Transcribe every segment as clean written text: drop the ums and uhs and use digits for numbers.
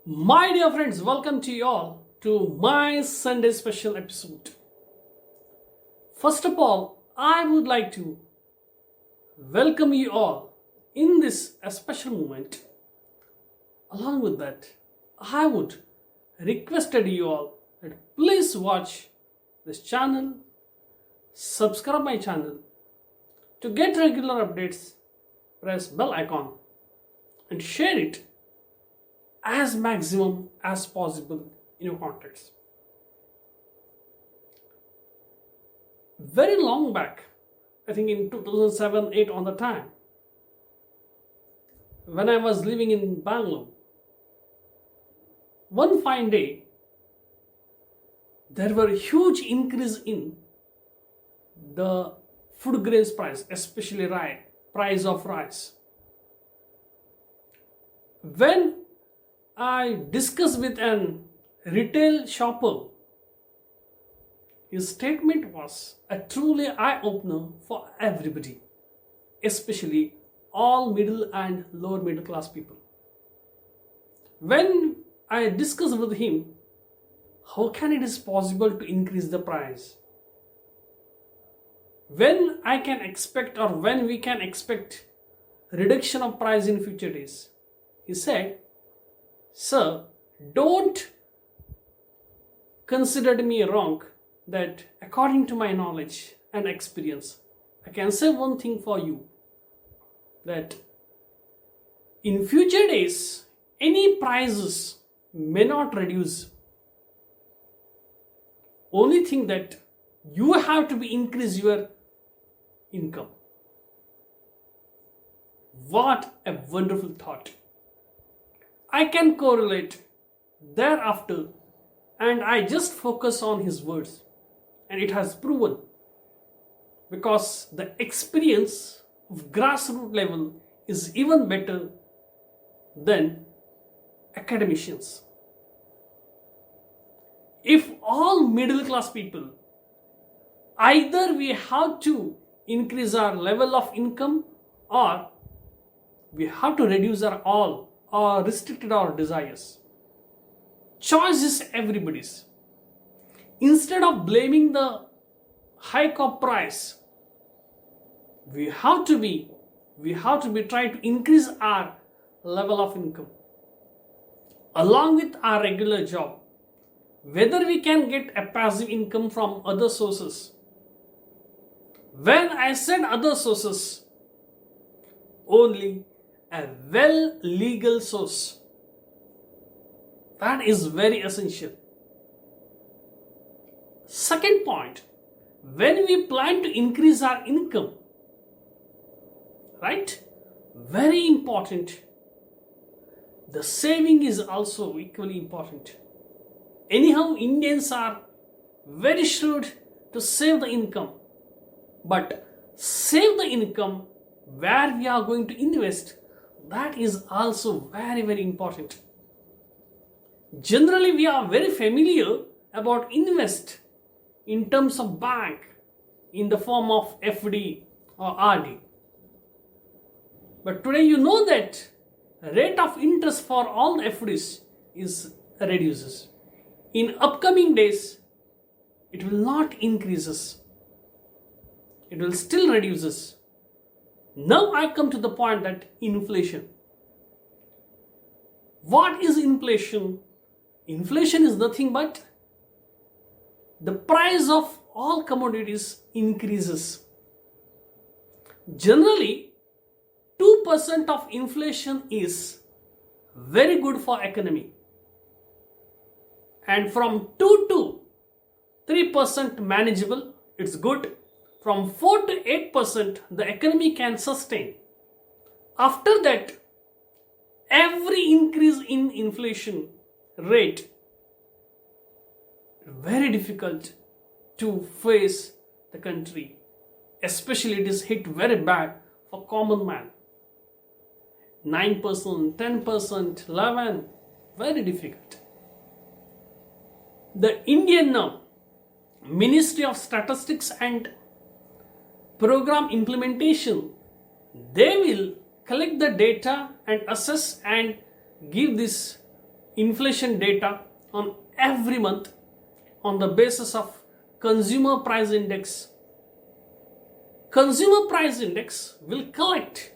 My dear friends, welcome to you all to my Sunday special episode. First of all, I would like to welcome you all in this special moment. Along with that, I would requested you all that please watch this channel, subscribe my channel. To get regular updates, press bell icon and share it as maximum as possible in your contacts. Very long back, I think in 2007-8 on the time, when I was living in Bangalore, one fine day, there were a huge increase in the food grains price, especially price of rice. When I discussed with an retail shopper, his statement was a truly eye-opener for everybody, especially all middle and lower middle class people. When I discussed with him, how can it is possible to increase the price? When I can expect or when we can expect reduction of price in future days? He said, "Sir, don't consider me wrong that according to my knowledge and experience, I can say one thing for you, that in future days, any prices may not reduce. Only thing that you have to be increase your income." What a wonderful thought. I can correlate thereafter, and I just focus on his words, and it has proven, because the experience of grassroots level is even better than academicians. If all middle class people, either we have to increase our level of income or we have to reduce our all or restricted our desires. Choice is everybody's. Instead of blaming the hike of price, we have to be trying to increase our level of income along with our regular job. Whether we can get a passive income from other sources. When I said other sources, only a well legal source. That is very essential. Second point, when we plan to increase our income, right? Very important. The saving is also equally important. Anyhow, Indians are very shrewd to save the income. But save the income where we are going to invest, that is also very, very important. Generally, we are very familiar about invest in terms of bank in the form of FD or RD. But today you know that rate of interest for all the FDs is reduces. In upcoming days, it will not increases. It will still reduces. Now I come to the point that inflation. What is inflation? Inflation is nothing but the price of all commodities increases. Generally, 2% of inflation is very good for economy. And from 2 to 3% manageable, it's good. From 4 to 8%, the economy can sustain. After that, every increase in inflation rate, very difficult to face the country. Especially it is hit very bad for common man. 9%, 10%, 11%, very difficult. The Indian Ministry of Statistics and Program Implementation, they will collect the data and assess and give this inflation data on every month on the basis of consumer price index. Consumer price index will collect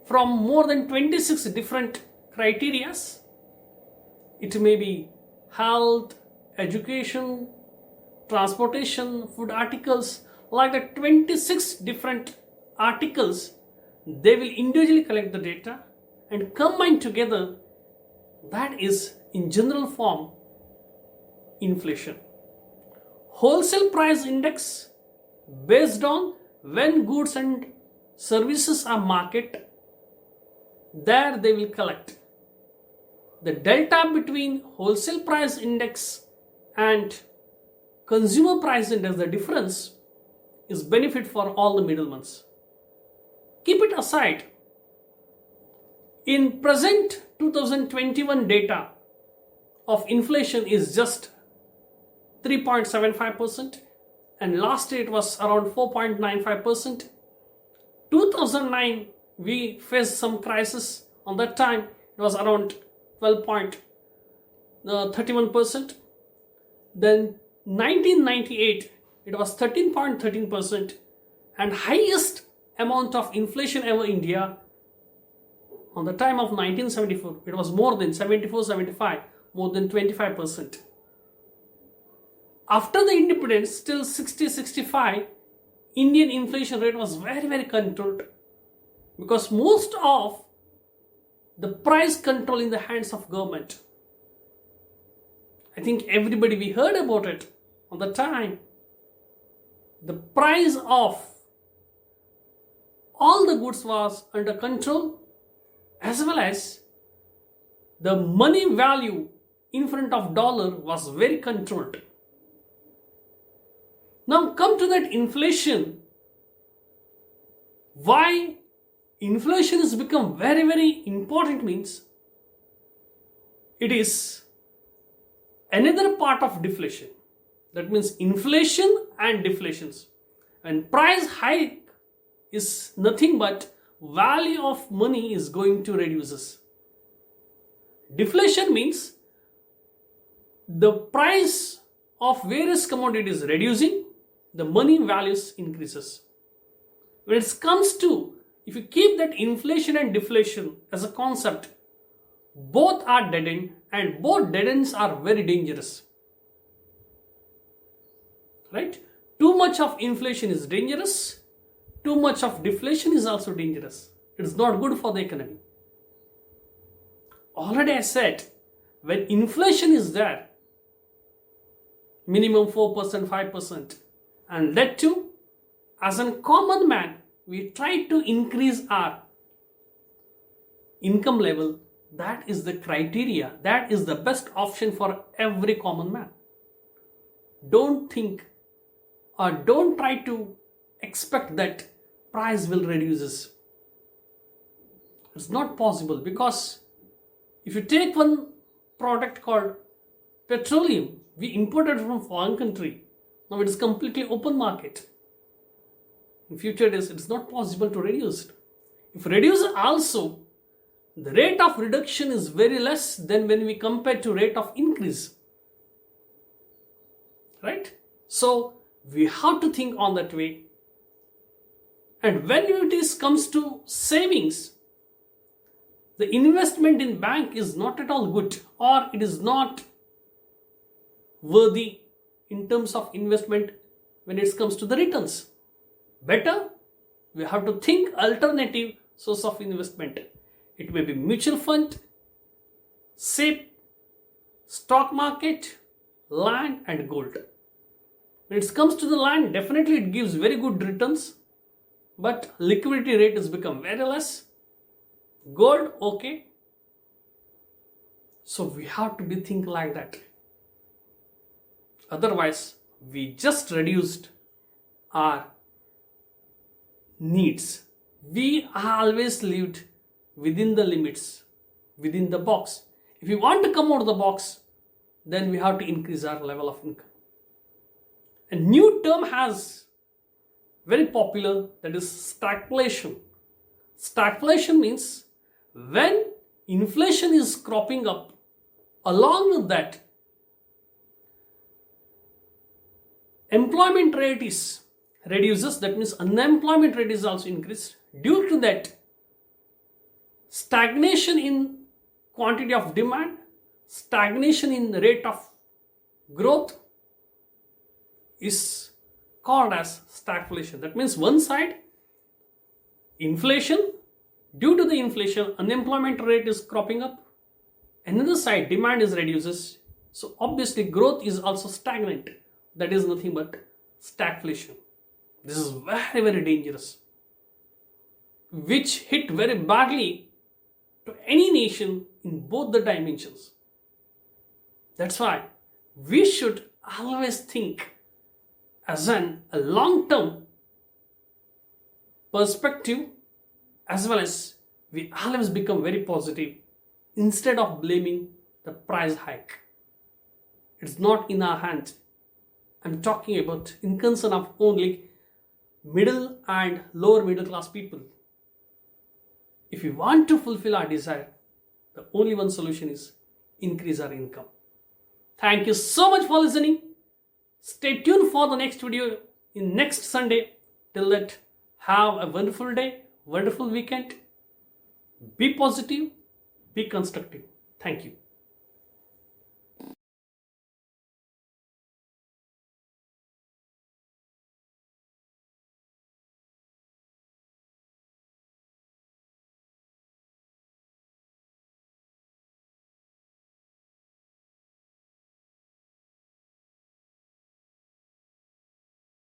from more than 26 different criterias. It may be health, education, transportation, food articles, like the 26 different articles. They will individually collect the data and combine together. That is, in general form, inflation. Wholesale price index, based on when goods and services are marketed, there they will collect. The delta between wholesale price index and consumer price index, the difference, is benefit for all the middlemen. Keep it aside. In present 2021 data of inflation is just 3.75%, and last year it was around 4.95%. 2009 we faced some crisis. On that time it was around 12.31%. Then 1998 it was 13.13%, and highest amount of inflation ever India on the time of 1974, it was more than 74-75, more than 25%. After the independence, still 60-65, Indian inflation rate was very, very controlled, because most of the price control in the hands of government. I think everybody, we heard about it on the time. The price of all the goods was under control, as well as the money value in front of dollar was very controlled. Now come to that inflation. Why inflation has become very, very important means it is another part of deflation. That means inflation and deflations. And price hike is nothing but value of money is going to reduces. Deflation means the price of various commodities reducing, the money values increases. When it comes to, if you keep that inflation and deflation as a concept, both are dead end, and both dead ends are very dangerous. Right? Too much of inflation is dangerous. Too much of deflation is also dangerous. It is not good for the economy. Already I said, when inflation is there, minimum 4%, 5%, and that too, as a common man, we try to increase our income level. That is the criteria. That is the best option for every common man. Don't think or don't try to expect that price will reduces. It's not possible, because if you take one product called petroleum, we imported from foreign country. Now it is completely open market. In future days, it's not possible to reduce it. If reduce also, the rate of reduction is very less than when we compare to rate of increase. Right? So we have to think on that way. And when it comes to savings, the investment in bank is not at all good, or it is not worthy in terms of investment when it comes to the returns. Better, we have to think alternative source of investment. It may be mutual fund, SIP, stock market, land and gold. When it comes to the land, definitely it gives very good returns, but liquidity rate has become very less. Gold, okay. So we have to be think like that. Otherwise, we just reduced our needs. We always lived within the limits, within the box. If we want to come out of the box, then we have to increase our level of income. A new term has very popular, that is stagflation. Stagflation means when inflation is cropping up, along with that, employment rate is reduces, that means unemployment rate is also increased. Due to that, stagnation in quantity of demand, stagnation in the rate of growth is called as stagflation. That means one side, inflation, due to the inflation, unemployment rate is cropping up. Another side, demand is reduces. So obviously growth is also stagnant. That is nothing but stagflation. This is very, very dangerous, which hit very badly to any nation in both the dimensions. That's why we should always think as a long-term perspective, as well as we always become very positive instead of blaming the price hike. It's not in our hands. I'm talking about in concern of only middle and lower middle class people. If we want to fulfill our desire, the only one solution is increase our income. Thank you so much for listening. Stay tuned for the next video in next Sunday. Till that, have a wonderful day, wonderful weekend. Be positive, be constructive. Thank you.